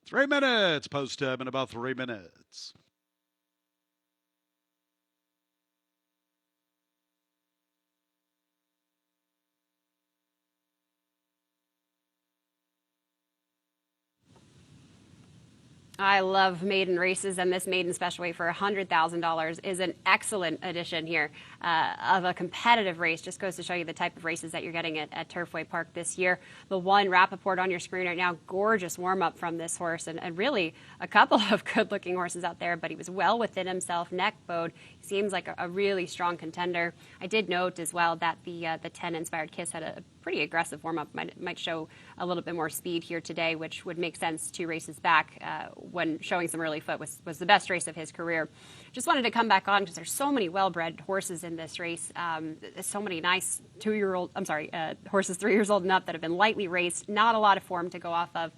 3 minutes. Post time in about 3 minutes. I love maiden races, and this maiden special weight for $100,000 is an excellent addition here of a competitive race. Just goes to show you the type of races that you're getting at Turfway Park this year. The one Rappaport on your screen right now, gorgeous warm up from this horse, and really a couple of good looking horses out there, but he was well within himself, neck bowed. He seems like a really strong contender. I did note as well that the 10 Inspired Kiss had a pretty aggressive warm-up. Might show a little bit more speed here today, which would make sense 2 races back when showing some early foot was the best race of his career. Just wanted to come back on because there's so many well-bred horses in this race. So many nice horses 3 years old and up that have been lightly raced. Not a lot of form to go off of.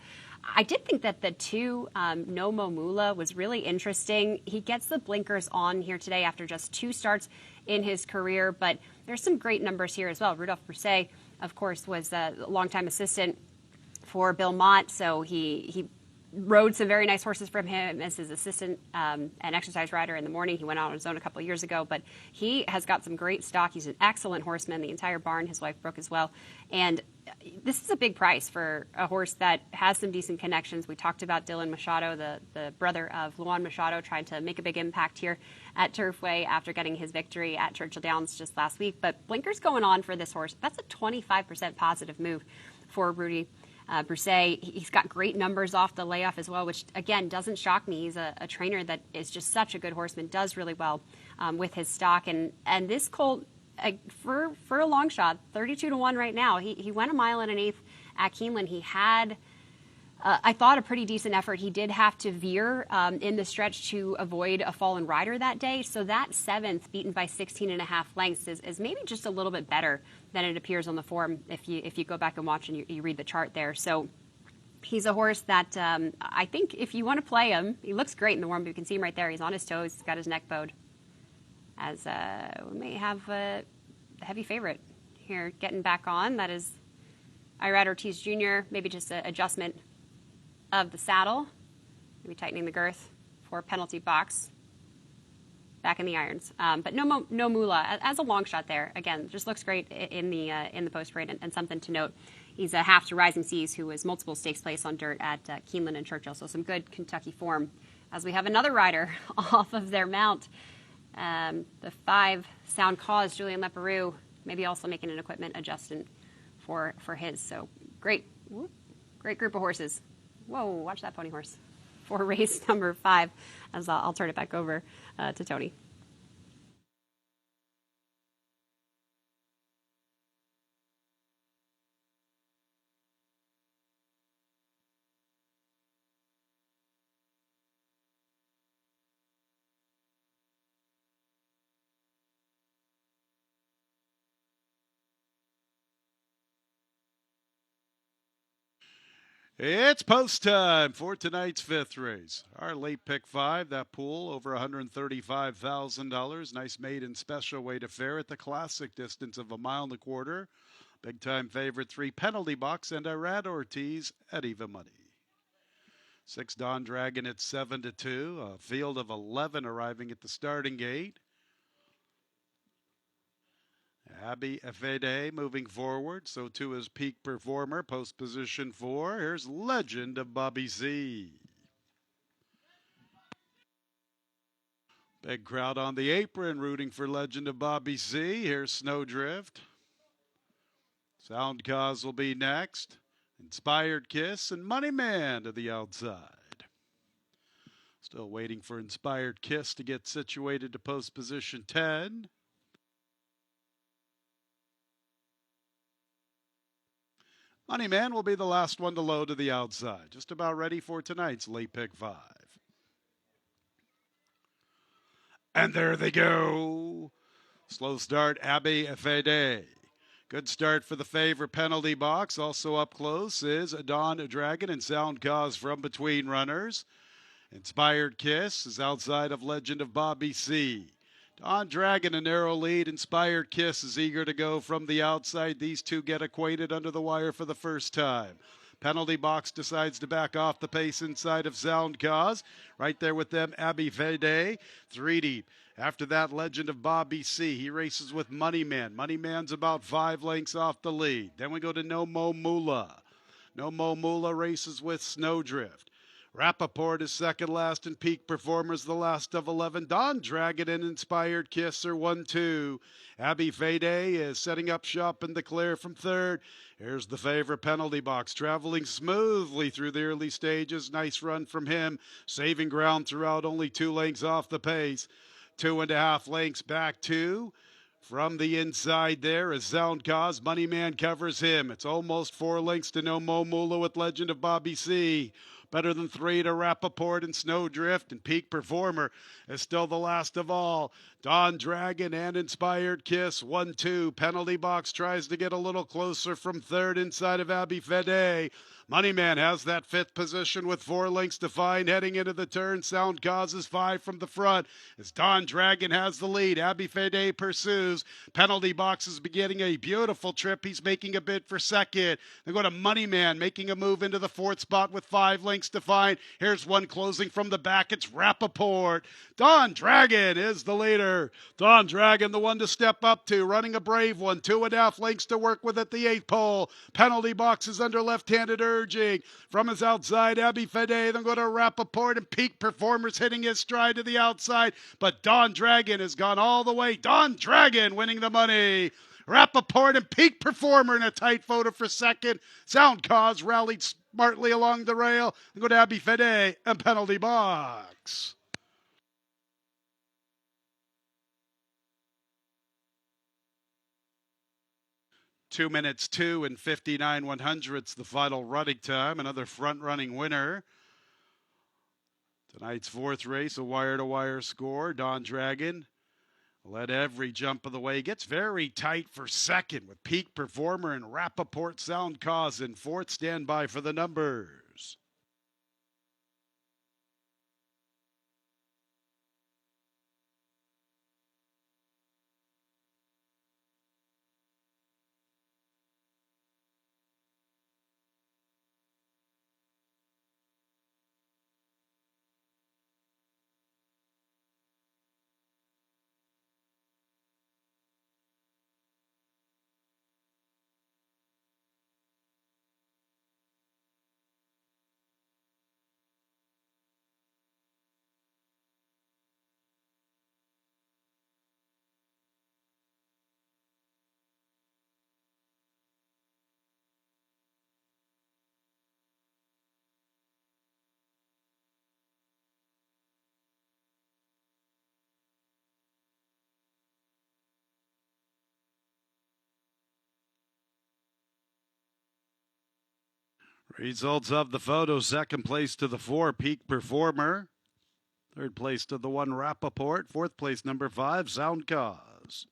I did think that the 2 Nomo Mula was really interesting. He gets the blinkers on here today after just 2 starts in his career, but there's some great numbers here as well. Rudolph Broussais, of course, was a longtime assistant for Bill Mott, so he rode some very nice horses from him as his assistant and exercise rider in the morning. He went out on his own a couple of years ago, but he has got some great stock. He's an excellent horseman. The entire barn, his wife Brooke as well. And this is a big price for a horse that has some decent connections. We talked about Dylan Machado, the brother of Luan Machado, trying to make a big impact here at Turfway after getting his victory at Churchill Downs just last week. But blinkers going on for this horse. That's a 25% positive move for Rudy Broussais. He's got great numbers off the layoff as well, which, again, doesn't shock me. He's a trainer that is just such a good horseman, does really well with his stock. And this colt, for a long shot, 32-1 right now. He went 1 1/8 miles at Keeneland. He had, I thought, a pretty decent effort. He did have to veer in the stretch to avoid a fallen rider that day. So that 7th, beaten by 16.5 lengths, is maybe just a little bit better than it appears on the form if you go back and watch and you read the chart there. So he's a horse that I think if you want to play him, he looks great in the warm. You can see him right there. He's on his toes. He's got his neck bowed. As we may have a heavy favorite here getting back on. That is Irad Ortiz Jr., maybe just an adjustment of the saddle, maybe tightening the girth for penalty box. Back in the irons, but no Mula as a long shot there. Again, just looks great in the post parade, and something to note. He's a half to Rising Seas, who was multiple stakes place on dirt at Keeneland and Churchill, so some good Kentucky form. As we have another rider off of their mount, the 5 Sound Cause, Julian Leparoux, maybe also making an equipment adjustment for his. So great group of horses. Whoa, watch that pony horse. For race number 5, as I'll turn it back over to Tony. It's post time for tonight's 5th race. Our late pick 5, that pool over $135,000. Nice maiden special weight affair at the classic distance of 1.25 miles. Big time favorite 3 penalty box and Irad Ortiz at even money. 6 Don Dragon at 7-2. A field of 11 arriving at the starting gate. Abby Efede moving forward. So too is Peak Performer, post position 4. Here's Legend of Bobby C. Big crowd on the apron rooting for Legend of Bobby C. Here's Snowdrift. Sound Cause will be next. Inspired Kiss and Money Man to the outside. Still waiting for Inspired Kiss to get situated to post position 10. Money Man will be the last one to load to the outside. Just about ready for tonight's late pick 5. And there they go. Slow start, Abby Efede. Good start for the favorite penalty box. Also up close is Dawn Dragon and Sound Cause from between runners. Inspired Kiss is outside of Legend of Bobby C. Dawn Dragon, a narrow lead. Inspired Kiss is eager to go from the outside. These two get acquainted under the wire for the first time. Penalty box decides to back off the pace inside of Sound Cause. Right there with them, Abby Fede, 3 deep. After that, Legend of Bobby C. He races with Moneyman. Moneyman's about 5 lengths off the lead. Then we go to No Mo Moolah. No Mo Moolah races with Snowdrift. Rappaport is second last and Peak Performers the last of 11. Don Dragon and Inspired Kiss are 1-2. Abby Fede is setting up shop in the clear from third. Here's the favorite Penalty Box traveling smoothly through the early stages. Nice run from him, saving ground throughout, only 2 lengths off the pace. 2.5 lengths back to. From the inside there is Sound Cause. Moneyman covers him. It's almost 4 lengths to No Mo Moolah with Legend of Bobby C. Better than 3 to Rappaport and Snowdrift, and Peak Performer is still the last of all. Don Dragon and Inspired Kiss, 1-2. Penalty Box tries to get a little closer from third inside of Abby Fede. Moneyman has that 5th position with 4 lengths to find heading into the turn. Sound Causes 5 from the front as Don Dragon has the lead. Abby Fede pursues. Penalty Box is beginning a beautiful trip. He's making a bid for second. They go to Moneyman making a move into the 4th spot with 5 lengths to find. Here's one closing from the back. It's Rappaport. Don Dragon is the leader. Don Dragon, the one to step up to, running a brave one. 2.5 lengths to work with at the 8th pole. Penalty Box is under left-handed urging. From his outside, Abby Fede, then go to Rappaport and Peak Performers hitting his stride to the outside. But Don Dragon has gone all the way. Don Dragon winning the money. Rappaport and Peak Performer in a tight photo for second. Sound Cause rallied smartly along the rail. And go to Abby Fede and Penalty Box. 2 minutes 2 and 59 100ths the final running time. Another front running winner. Tonight's 4th race, a wire-to-wire score. Don Dragon led every jump of the way. Gets very tight for second with Peak Performer and Rappaport Sound Cause in 4th. Stand by for the numbers. Results of the photo: 2nd place to the 4, Peak Performer. 3rd place to the 1, Rappaport. 4th place, number 5, Sound Cause.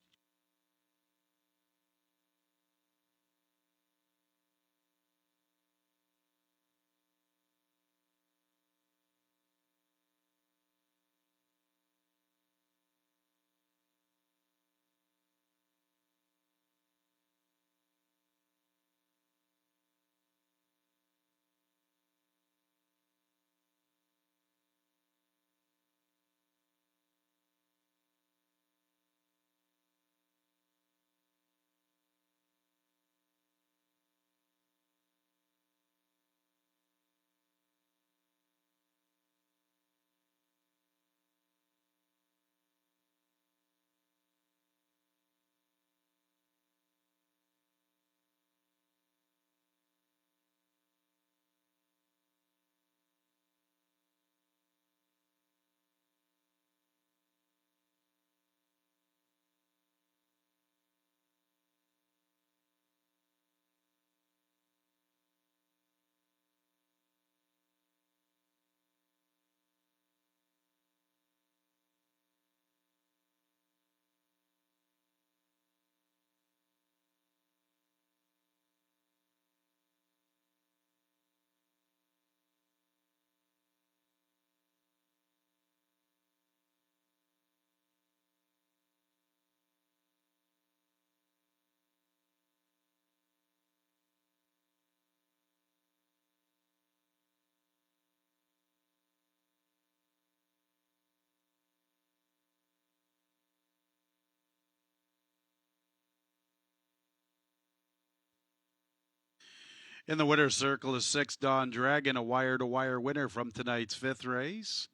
In the winner's circle is 6 Dawn Dragon, a wire-to-wire winner from tonight's 5th race.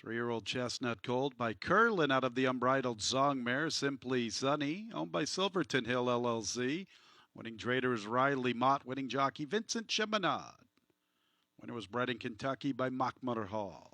3-year-old Chestnut Colt by Curlin out of the Unbridled Song Mare, Simply Sunny, owned by Silverton Hill LLC. Winning trader is Riley Mott, winning jockey Vincent Cheminade. Winner was bred in Kentucky by Mockmutter Hall.